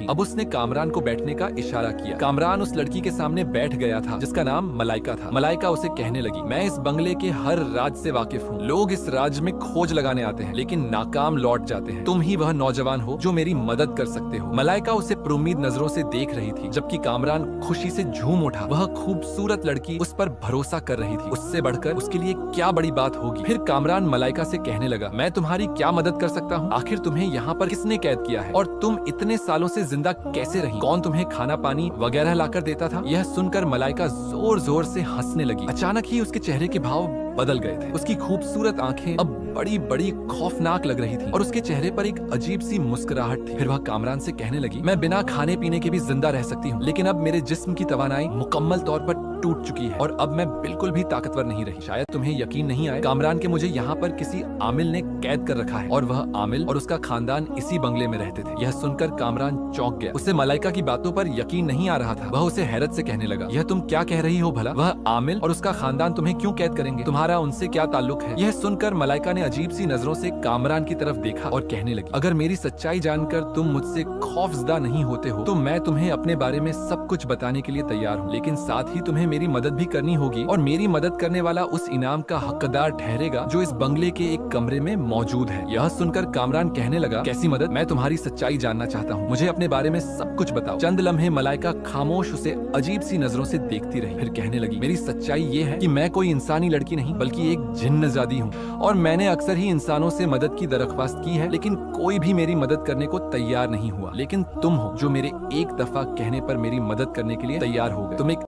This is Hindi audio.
थी। अब उसने कामरान को बैठने का इशारा किया। कामरान उस लड़की के सामने बैठ गया था जिसका नाम मलाइका था। मलाइका उसे कहने लगी, मैं इस बंगले के हर राज से वाकिफ हूँ। लोग इस राज में खोज लगाने आते हैं लेकिन नाकाम लौट जाते हैं। तुम ही वह नौजवान हो जो मेरी मदद कर सकते हो। मलाइका उसे पुरुम्मीद नजरों से देख रही थी जबकि कामरान खुशी से झूम उठा। वह खूबसूरत लड़की उस पर भरोसा कर रही थी। उससे बढ़कर उसके लिए क्या बड़ी बात होगी। फिर कामरान मलाइका से कहने लगा, मैं तुम्हारी क्या मदद कर सकता हूँ? आखिर तुम्हें यहाँ पर किसने कैद किया है और तुम इतने सालों से जिंदा कैसे रही? कौन तुम्हें खाना पानी वगैरह लाकर देता था? यह सुनकर मलाइका जोर जोर से हंसने लगी। अचानक ही उसके चेहरे के भाव बदल गए थे। उसकी खूबसूरत आंखें अब बड़ी बड़ी खौफनाक लग रही थी और उसके चेहरे पर एक अजीब सी मुस्कुराहट थी। फिर वह कामरान से कहने लगी, मैं बिना खाने पीने के भी जिंदा रह सकती हूँ लेकिन अब मेरे जिस्म की तवानाई मुकम्मल तौर पर टूट चुकी है और अब मैं बिल्कुल भी ताकतवर नहीं रही। शायद तुम्हें यकीन नहीं आए, कामरान के मुझे यहाँ पर किसी आमिल ने कैद कर रखा है और वह आमिल और उसका खानदान इसी बंगले में रहते थे। यह सुनकर कामरान चौंक गया। उसे मलाइका की बातों पर यकीन नहीं आ रहा था। वह उसे हैरत से कहने लगा, यह तुम क्या कह रही हो भला? वह आमिल और उसका खानदान तुम्हें क्यों कैद करेंगे? तुम्हारा उनसे क्या ताल्लुक है? यह सुनकर मलाइका ने अजीब सी नजरों से कामरान की तरफ देखा और कहने लगी, अगर मेरी सच्चाई जानकर तुम मुझसे खौफजदा नहीं होते हो तो मैं तुम्हें अपने बारे में सब कुछ बताने के लिए तैयार हूँ, लेकिन साथ ही तुम्हें मेरी मदद भी करनी होगी और मेरी मदद करने वाला उस इनाम का हकदार ठहरेगा जो इस बंगले के एक कमरे में मौजूद है। यह सुनकर कामरान कहने लगा, कैसी मदद? मैं तुम्हारी सच्चाई जानना चाहता हूँ, मुझे अपने बारे में सब कुछ बताओ। चंद लम्हे मलाइका खामोश उसे अजीब सी नजरों से देखती रही। फिर कहने लगी, मेरी सच्चाई ये है कि मैं कोई इंसानी लड़की नहीं बल्कि एक जिन्नजादी हूँ और मैंने अक्सर ही इंसानों से मदद की दरख्वास्त की है लेकिन कोई भी मेरी मदद करने को तैयार नहीं हुआ। लेकिन तुम हो जो मेरे एक दफा कहने पर मेरी मदद करने के लिए तैयार हो गए। तुम एक